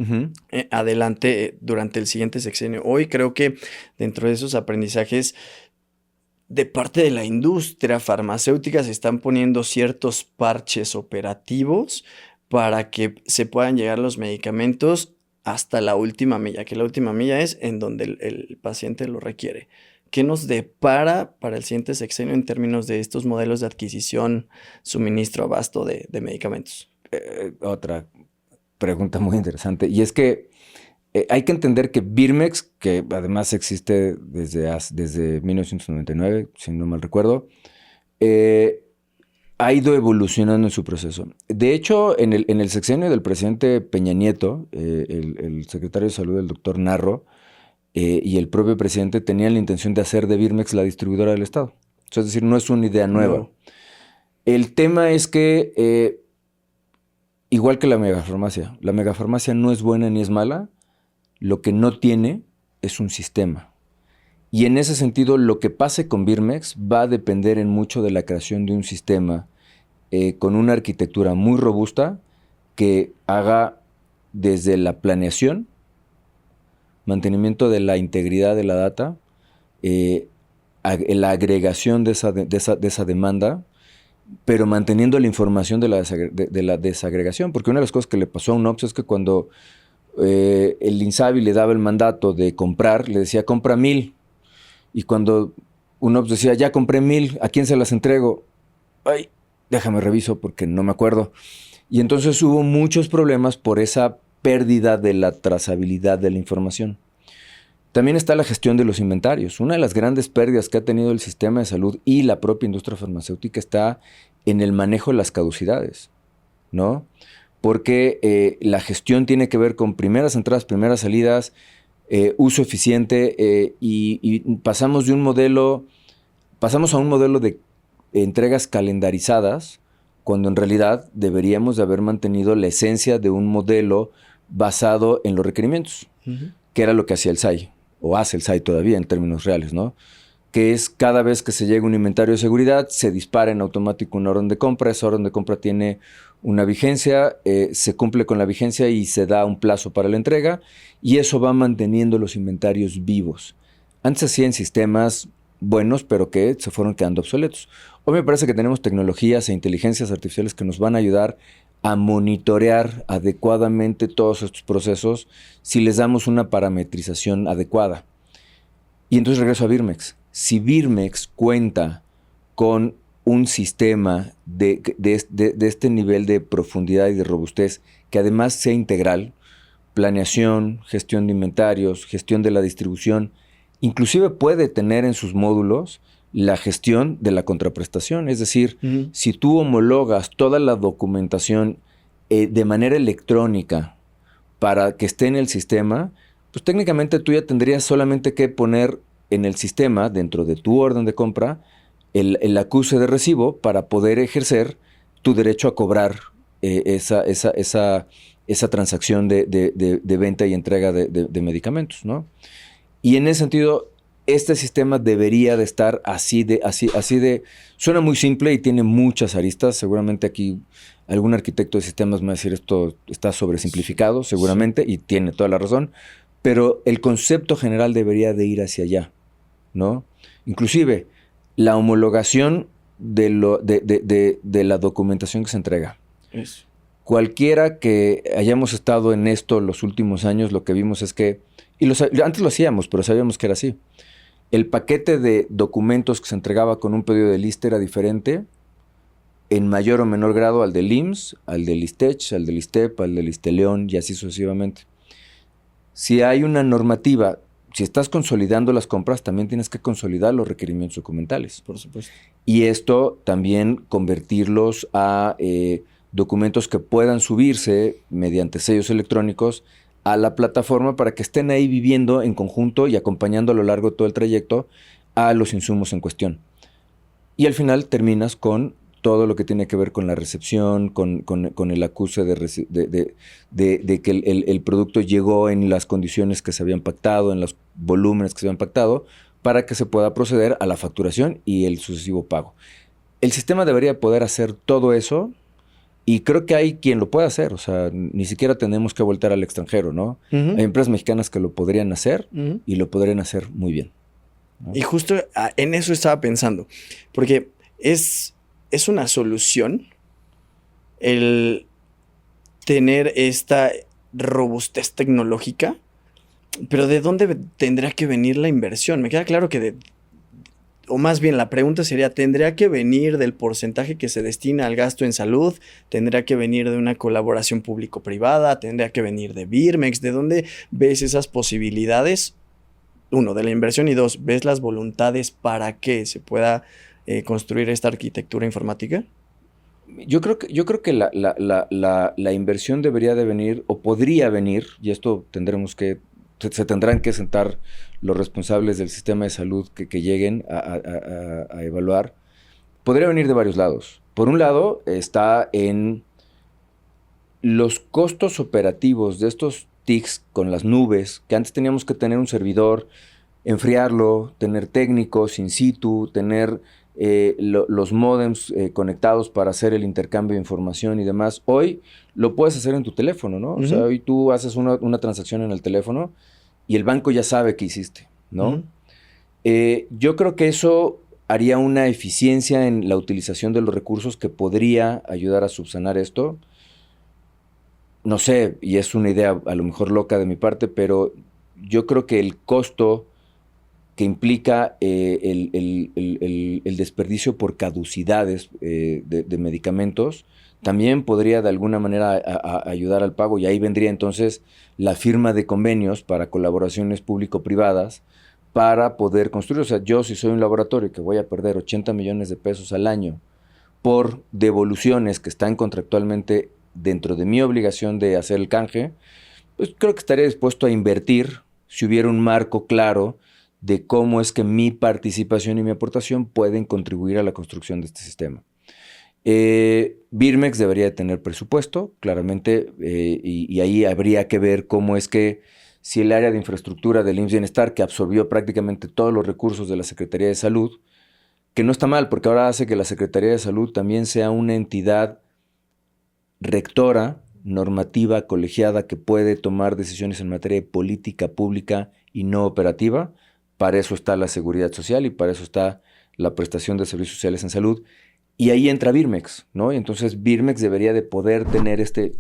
Uh-huh. adelante durante el siguiente sexenio. Hoy creo que dentro de esos aprendizajes de parte de la industria farmacéutica se están poniendo ciertos parches operativos para que se puedan llegar los medicamentos hasta la última milla, que la última milla es en donde el paciente lo requiere. ¿Qué nos depara para el siguiente sexenio en términos de estos modelos de adquisición, suministro, abasto de medicamentos? Otra pregunta muy interesante. Y es que hay que entender que Birmex, que además existe desde 1999, si no mal recuerdo, ha ido evolucionando en su proceso. De hecho, en el sexenio del presidente Peña Nieto, el secretario de Salud, el doctor Narro, y el propio presidente tenían la intención de hacer de Birmex la distribuidora del Estado. Es decir, no es una idea nueva. No. El tema es que, igual que la megafarmacia no es buena ni es mala. Lo que no tiene es un sistema. Y en ese sentido, lo que pase con Birmex va a depender en mucho de la creación de un sistema con una arquitectura muy robusta que haga desde la planeación, mantenimiento de la integridad de la data, la agregación de esa demanda, pero manteniendo la información de la desagregación. Porque una de las cosas que le pasó a UNOPS es que cuando el INSABI le daba el mandato de comprar, le decía, compra 1000. Y cuando UNOPS decía, ya compré 1000, ¿a quién se las entrego? Ay, déjame reviso porque no me acuerdo. Y entonces hubo muchos problemas por esa pérdida de la trazabilidad de la información. También está la gestión de los inventarios. Una de las grandes pérdidas que ha tenido el sistema de salud y la propia industria farmacéutica está en el manejo de las caducidades, ¿no? Porque la gestión tiene que ver con primeras entradas, primeras salidas, uso eficiente y pasamos a un modelo de entregas calendarizadas cuando en realidad deberíamos de haber mantenido la esencia de un modelo basado en los requerimientos, que era lo que hacía el SAI, o hace el SAI todavía en términos reales, ¿no? Que es cada vez que se llega un inventario de seguridad, se dispara en automático una orden de compra, esa orden de compra tiene una vigencia, se cumple con la vigencia y se da un plazo para la entrega, y eso va manteniendo los inventarios vivos. Antes hacían sistemas buenos, pero que se fueron quedando obsoletos. Hoy me parece que tenemos tecnologías e inteligencias artificiales que nos van a ayudar a monitorear adecuadamente todos estos procesos si les damos una parametrización adecuada. Y entonces regreso a Birmex. Si Birmex cuenta con un sistema de este nivel de profundidad y de robustez que además sea integral, planeación, gestión de inventarios, gestión de la distribución, inclusive puede tener en sus módulos la gestión de la contraprestación. Es decir, si tú homologas toda la documentación de manera electrónica para que esté en el sistema, pues técnicamente tú ya tendrías solamente que poner en el sistema, dentro de tu orden de compra, el acuse de recibo para poder ejercer tu derecho a cobrar esa transacción de venta y entrega de medicamentos, ¿no? Y en ese sentido, este sistema debería de estar así de... Suena muy simple y tiene muchas aristas. Seguramente aquí algún arquitecto de sistemas me va a decir esto está sobresimplificado, seguramente, y tiene toda la razón. Pero el concepto general debería de ir hacia allá, ¿no? Inclusive, la homologación de la documentación que se entrega. Eso. cualquiera que hayamos estado en esto los últimos años, lo que vimos es que, antes lo hacíamos, pero sabíamos que era así. El paquete de documentos que se entregaba con un pedido del ISSSTE era diferente, en mayor o menor grado al del IMSS, al del ISTECH, al del ISTEP, al del ISTELEON y así sucesivamente. Si hay una normativa, si estás consolidando las compras, también tienes que consolidar los requerimientos documentales. Por supuesto. Y esto también convertirlos a documentos que puedan subirse mediante sellos electrónicos a la plataforma para que estén ahí viviendo en conjunto y acompañando a lo largo de todo el trayecto a los insumos en cuestión. Y al final terminas con todo lo que tiene que ver con la recepción, con el acuse de que el producto llegó en las condiciones que se habían pactado, en los volúmenes que se habían pactado, para que se pueda proceder a la facturación y el sucesivo pago. El sistema debería poder hacer todo eso y creo que hay quien lo puede hacer. O sea, ni siquiera tenemos que voltear al extranjero, ¿no? Hay empresas mexicanas que lo podrían hacer y lo podrían hacer muy bien, ¿no? Y justo en eso estaba pensando, porque es una solución el tener esta robustez tecnológica, pero ¿de dónde tendría que venir la inversión? Me queda claro que o más bien la pregunta sería, ¿tendría que venir del porcentaje que se destina al gasto en salud? ¿Tendría que venir de una colaboración público-privada? ¿Tendría que venir de Birmex? ¿De dónde ves esas posibilidades? Uno, de la inversión, y dos, ¿ves las voluntades para que se pueda construir esta arquitectura informática? Yo creo que la inversión debería de venir, o podría venir, y esto se tendrán que sentar los responsables del sistema de salud que lleguen a evaluar. Podría venir de varios lados. Por un lado, está en los costos operativos de estos TICs con las nubes, que antes teníamos que tener un servidor, enfriarlo, tener técnicos in situ, tener los módems conectados para hacer el intercambio de información y demás. Hoy lo puedes hacer en tu teléfono, ¿no? O sea, hoy tú haces una transacción en el teléfono y el banco ya sabe qué hiciste, ¿no? Yo creo que eso haría una eficiencia en la utilización de los recursos que podría ayudar a subsanar esto. No sé, y es una idea a lo mejor loca de mi parte, pero yo creo que el costo que implica el desperdicio por caducidades de medicamentos también podría de alguna manera ayudar al pago, y ahí vendría entonces la firma de convenios para colaboraciones público-privadas para poder construir. O sea, yo si soy un laboratorio que voy a perder 80 millones de pesos al año por devoluciones que están contractualmente dentro de mi obligación de hacer el canje, pues creo que estaría dispuesto a invertir si hubiera un marco claro de cómo es que mi participación y mi aportación pueden contribuir a la construcción de este sistema. Birmex debería de tener presupuesto, claramente, y ahí habría que ver cómo es que si el área de infraestructura del IMSS Bienestar, que absorbió prácticamente todos los recursos de la Secretaría de Salud, que no está mal, porque ahora hace que la Secretaría de Salud también sea una entidad rectora, normativa, colegiada, que puede tomar decisiones en materia de política pública y no operativa. Para eso está la seguridad social y para eso está la prestación de servicios sociales en salud. Y ahí entra Birmex, ¿no? Y entonces Birmex debería de poder tener este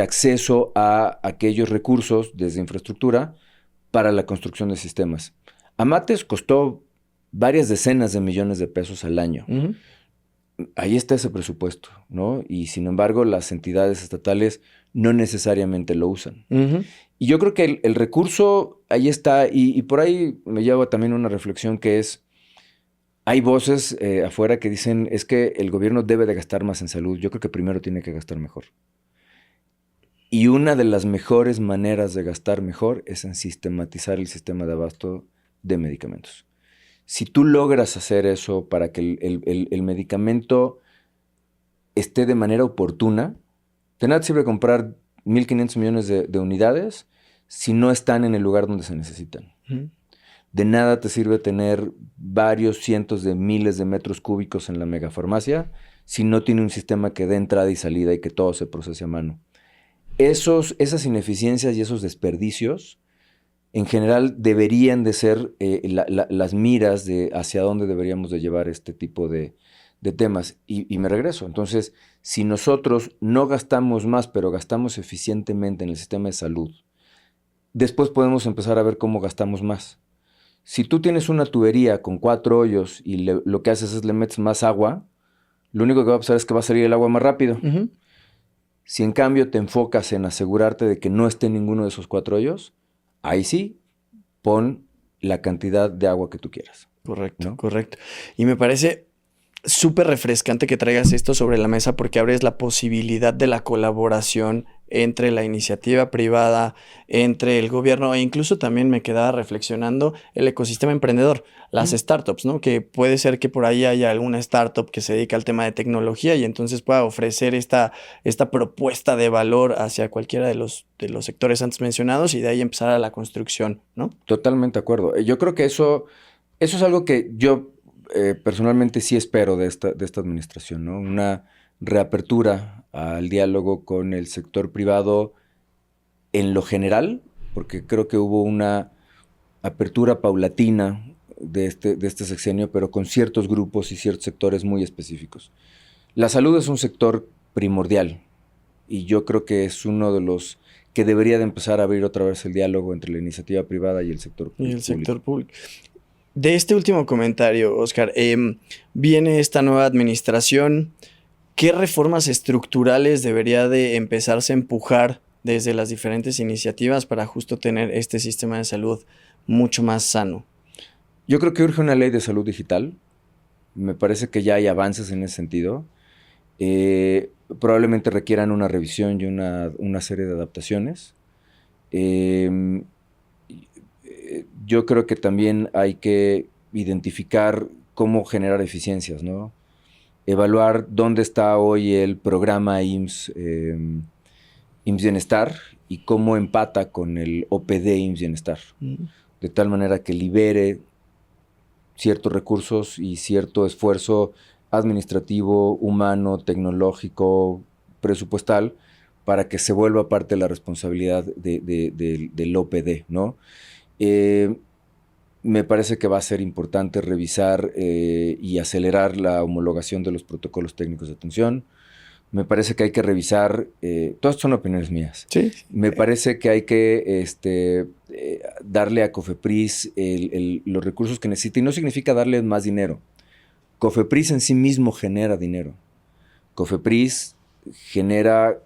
acceso a aquellos recursos desde infraestructura para la construcción de sistemas. Amates costó varias decenas de millones de pesos al año. Ahí está ese presupuesto, ¿no? Y sin embargo, las entidades estatales no necesariamente lo usan. Y yo creo que el recurso ahí está, y por ahí me lleva también una reflexión que es, hay voces afuera que dicen, es que el gobierno debe de gastar más en salud. Yo creo que primero tiene que gastar mejor. Y una de las mejores maneras de gastar mejor es en sistematizar el sistema de abasto de medicamentos. Si tú logras hacer eso para que el medicamento esté de manera oportuna, de nada sirve comprar 1.500 millones de unidades si no están en el lugar donde se necesitan. De nada te sirve tener varios cientos de miles de metros cúbicos en la megafarmacia si no tiene un sistema que dé entrada y salida y que todo se procese a mano. Esas ineficiencias y esos desperdicios en general deberían de ser las miras de hacia dónde deberíamos de llevar este tipo de de temas y me regreso. Entonces, si nosotros no gastamos más, pero gastamos eficientemente en el sistema de salud, después podemos empezar a ver cómo gastamos más. Si tú tienes una tubería con 4 hoyos y lo que haces es le metes más agua, lo único que va a pasar es que va a salir el agua más rápido. Ujú. Si en cambio te enfocas en asegurarte de que no esté en ninguno de esos 4 hoyos, ahí sí, pon la cantidad de agua que tú quieras. Correcto, ¿No? correcto. Y me parece súper refrescante que traigas esto sobre la mesa porque abres la posibilidad de la colaboración entre la iniciativa privada, entre el gobierno e incluso también me quedaba reflexionando el ecosistema emprendedor, las startups, ¿no? Que puede ser que por ahí haya alguna startup que se dedica al tema de tecnología y entonces pueda ofrecer esta propuesta de valor hacia cualquiera de los sectores antes mencionados y de ahí empezar a la construcción, ¿no? Totalmente de acuerdo. Yo creo que eso es algo que yo personalmente sí espero de esta administración, ¿no? Una reapertura al diálogo con el sector privado en lo general, porque creo que hubo una apertura paulatina de este sexenio, pero con ciertos grupos y ciertos sectores muy específicos. La salud es un sector primordial y yo creo que es uno de los que debería de empezar a abrir otra vez el diálogo entre la iniciativa privada y el sector Y el público. sector público. De este último comentario, Oscar, viene esta nueva administración. ¿Qué reformas estructurales debería de empezarse a empujar desde las diferentes iniciativas para justo tener este sistema de salud mucho más sano? Yo creo que urge una ley de salud digital. Me parece que ya hay avances en ese sentido. Probablemente requieran una revisión y una serie de adaptaciones. Yo creo que también hay que identificar cómo generar eficiencias, ¿no? Evaluar dónde está hoy el programa IMSS Bienestar y cómo empata con el OPD IMSS Bienestar. De tal manera que libere ciertos recursos y cierto esfuerzo administrativo, humano, tecnológico, presupuestal, para que se vuelva parte de la responsabilidad del OPD, ¿no? Me parece que va a ser importante revisar y acelerar la homologación de los protocolos técnicos de atención. Me parece que hay que revisar, todas son opiniones mías. Sí. Me parece que hay que darle a COFEPRIS los recursos que necesita y no significa darle más dinero. COFEPRIS en sí mismo genera dinero. COFEPRIS genera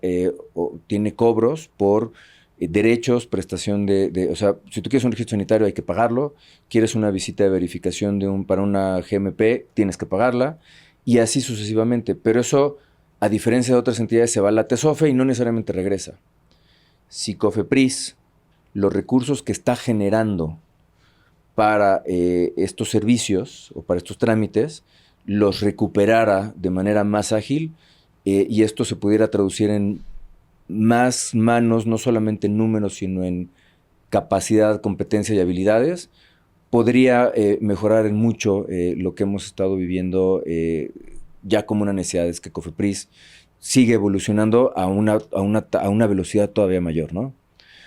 tiene cobros por derechos, prestación o sea, si tú quieres un registro sanitario hay que pagarlo, quieres una visita de verificación para una GMP, tienes que pagarla, y así sucesivamente. Pero eso, a diferencia de otras entidades, se va a la TESOFE y no necesariamente regresa. Si COFEPRIS, los recursos que está generando para estos servicios o para estos trámites, los recuperara de manera más ágil y esto se pudiera traducir en más manos, no solamente en números, sino en capacidad, competencia y habilidades, podría mejorar en mucho lo que hemos estado viviendo ya como una necesidad. Es que COFEPRIS sigue evolucionando a una velocidad todavía mayor, ¿no?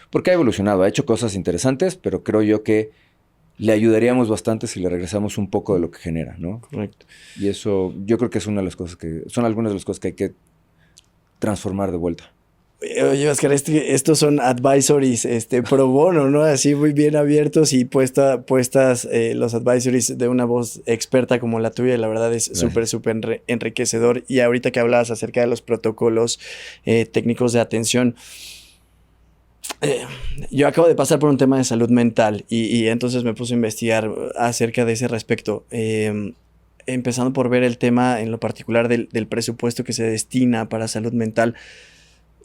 Porque ha evolucionado, ha hecho cosas interesantes, pero creo yo que le ayudaríamos bastante si le regresamos un poco de lo que genera, ¿no? Correcto. Y eso, yo creo que es una de las cosas son algunas de las cosas que hay que transformar de vuelta. Oye, Oscar, estos son advisories pro bono, ¿no? Así muy bien abiertos y puestas los advisories de una voz experta como la tuya. La verdad es súper enriquecedor. Y ahorita que hablabas acerca de los protocolos técnicos de atención, yo acabo de pasar por un tema de salud mental y entonces me puse a investigar acerca de ese respecto. Empezando por ver el tema en lo particular del presupuesto que se destina para salud mental.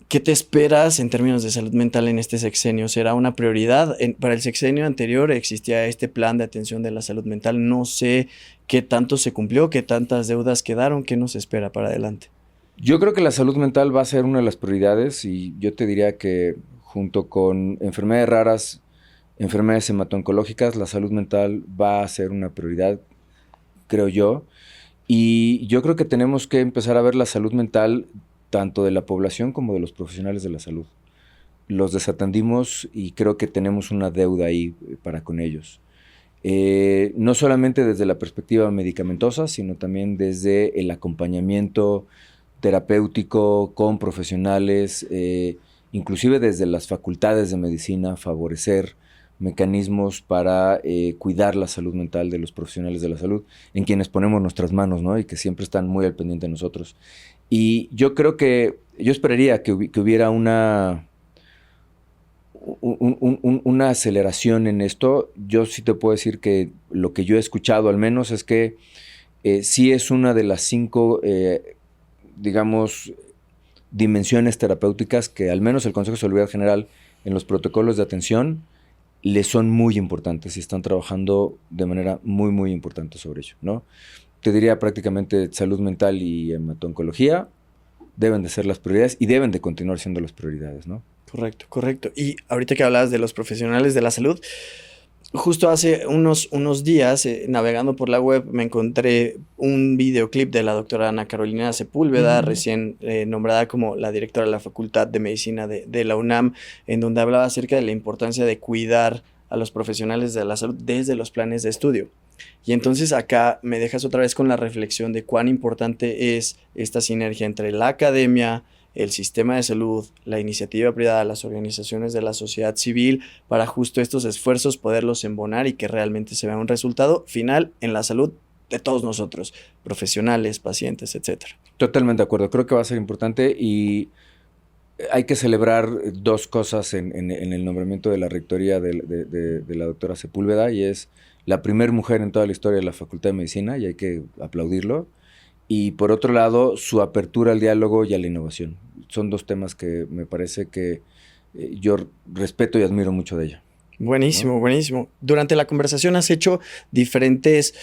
¿Qué te esperas en términos de salud mental en este sexenio? ¿Será una prioridad? Para el sexenio anterior existía este plan de atención de la salud mental. No sé qué tanto se cumplió, qué tantas deudas quedaron, qué nos espera para adelante. Yo creo que la salud mental va a ser una de las prioridades y yo te diría que junto con enfermedades raras, enfermedades hemato-oncológicas, la salud mental va a ser una prioridad, creo yo. Y yo creo que tenemos que empezar a ver la salud mental tanto de la población como de los profesionales de la salud. Los desatendimos y creo que tenemos una deuda ahí para con ellos. no solamente desde la perspectiva medicamentosa, sino también desde el acompañamiento terapéutico con profesionales, inclusive desde las facultades de medicina, favorecer mecanismos para cuidar la salud mental de los profesionales de la salud, en quienes ponemos nuestras manos, ¿no? Y que siempre están muy al pendiente de nosotros. Y yo creo que, yo esperaría que hubiera una aceleración en esto. Yo sí te puedo decir que lo que yo he escuchado al menos es que sí es una de las 5, digamos, dimensiones terapéuticas que al menos el Consejo de Salubridad General en los protocolos de atención les son muy importantes y están trabajando de manera muy, muy importante sobre ello, ¿no? Te diría prácticamente salud mental y hemato-oncología deben de ser las prioridades y deben de continuar siendo las prioridades, ¿no? Correcto, correcto. Y ahorita que hablabas de los profesionales de la salud, justo hace unos días, navegando por la web, me encontré un videoclip de la doctora Ana Carolina Sepúlveda, recién nombrada como la directora de la Facultad de Medicina de la UNAM, en donde hablaba acerca de la importancia de cuidar a los profesionales de la salud desde los planes de estudio. Y entonces acá me dejas otra vez con la reflexión de cuán importante es esta sinergia entre la academia, el sistema de salud, la iniciativa privada, las organizaciones de la sociedad civil, para justo estos esfuerzos poderlos embonar y que realmente se vea un resultado final en la salud de todos nosotros, profesionales, pacientes, etcétera. Totalmente de acuerdo. Creo que va a ser importante y hay que celebrar 2 cosas en el nombramiento de la rectoría de la doctora Sepúlveda, y es la primera mujer en toda la historia de la Facultad de Medicina, y hay que aplaudirlo. Y por otro lado, su apertura al diálogo y a la innovación. Son 2 temas que me parece que yo respeto y admiro mucho de ella. Buenísimo, ¿no? buenísimo. Durante la conversación has hecho diferentes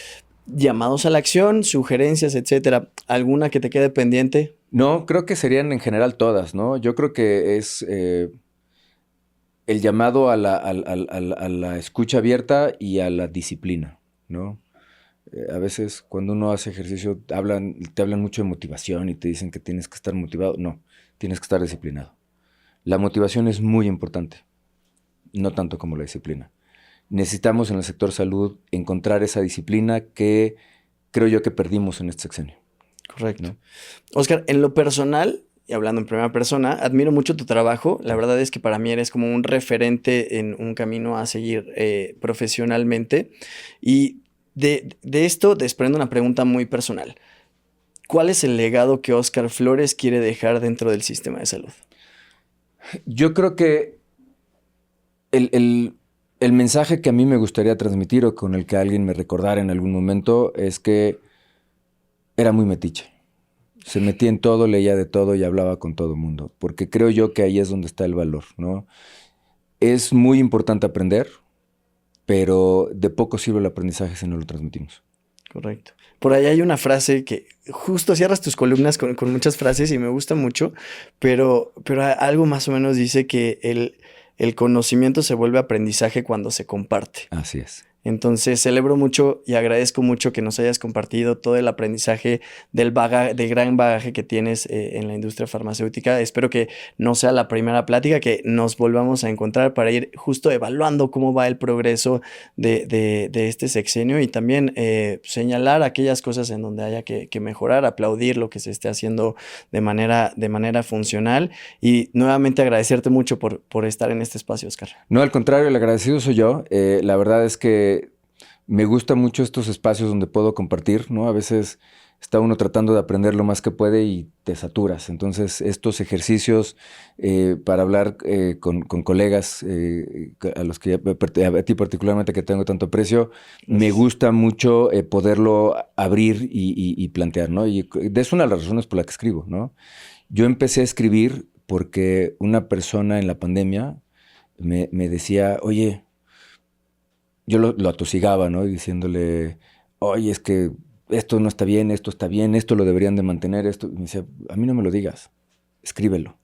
llamados a la acción, sugerencias, etcétera. ¿Alguna que te quede pendiente? No, creo que serían en general todas, ¿no? Yo creo que es el llamado a la escucha abierta y a la disciplina, ¿no? A veces cuando uno hace ejercicio te hablan mucho de motivación y te dicen que tienes que estar motivado. No, tienes que estar disciplinado. La motivación es muy importante, no tanto como la disciplina. Necesitamos en el sector salud encontrar esa disciplina que creo yo que perdimos en este sexenio. Correcto. ¿No? Oscar, en lo personal, y hablando en primera persona, admiro mucho tu trabajo. La verdad es que para mí eres como un referente en un camino a seguir profesionalmente. Y de esto desprendo una pregunta muy personal. ¿Cuál es el legado que Óscar Flores quiere dejar dentro del sistema de salud? Yo creo que el mensaje que a mí me gustaría transmitir o con el que alguien me recordara en algún momento es que era muy metiche. Se metía en todo, leía de todo y hablaba con todo el mundo, porque creo yo que ahí es donde está el valor, ¿no? Es muy importante aprender, pero de poco sirve el aprendizaje si no lo transmitimos. Correcto. Por ahí hay una frase que justo cierras tus columnas con muchas frases y me gusta mucho, pero algo más o menos dice que el conocimiento se vuelve aprendizaje cuando se comparte. Así es. Entonces celebro mucho y agradezco mucho que nos hayas compartido todo el aprendizaje del gran bagaje que tienes en la industria farmacéutica. Espero que no sea la primera plática, que nos volvamos a encontrar para ir justo evaluando cómo va el progreso de este sexenio y también señalar aquellas cosas en donde haya que mejorar, aplaudir lo que se esté haciendo de manera funcional y nuevamente agradecerte mucho por estar en este espacio, Oscar. No, al contrario, el agradecido soy yo. La verdad es que me gustan mucho estos espacios donde puedo compartir, ¿no? A veces está uno tratando de aprender lo más que puede y te saturas. Entonces, estos ejercicios para hablar con colegas a los que a ti particularmente que tengo tanto aprecio, me gusta mucho poderlo abrir y plantear, ¿no? Y es una de las razones por la que escribo, ¿no? Yo empecé a escribir porque una persona en la pandemia me decía, oye, yo lo atosigaba, ¿no? Y diciéndole, oye, es que esto no está bien, esto lo deberían de mantener, esto. Y me decía, a mí no me lo digas, escríbelo.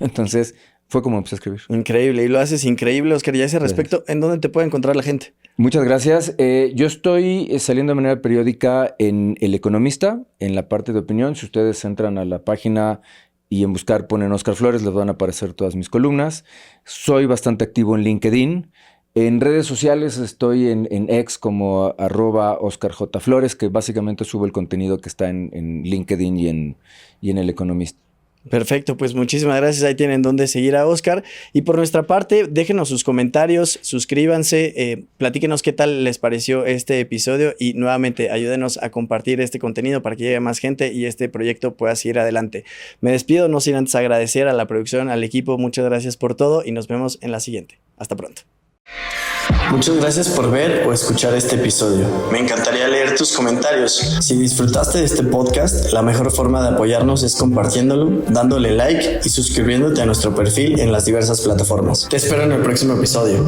Entonces, fue como empecé a escribir. Increíble, y lo haces increíble, Oscar. Y a ese respecto, ¿en dónde te puede encontrar la gente? Muchas gracias. Yo estoy saliendo de manera periódica en El Economista, en la parte de opinión. Si ustedes entran a la página y en buscar ponen Óscar Flores, les van a aparecer todas mis columnas. Soy bastante activo en LinkedIn. En redes sociales estoy en X como @OscarJFlores, que básicamente subo el contenido que está en LinkedIn y en El Economista. Perfecto, pues muchísimas gracias. Ahí tienen donde seguir a Oscar. Y por nuestra parte, déjenos sus comentarios, suscríbanse, platíquenos qué tal les pareció este episodio y nuevamente ayúdenos a compartir este contenido para que llegue a más gente y este proyecto pueda seguir adelante. Me despido, no sin antes agradecer a la producción, al equipo. Muchas gracias por todo y nos vemos en la siguiente. Hasta pronto. Muchas gracias por ver o escuchar este episodio. Me encantaría leer tus comentarios. Si disfrutaste de este podcast, la mejor forma de apoyarnos es compartiéndolo, dándole like y suscribiéndote a nuestro perfil en las diversas plataformas. Te espero en el próximo episodio.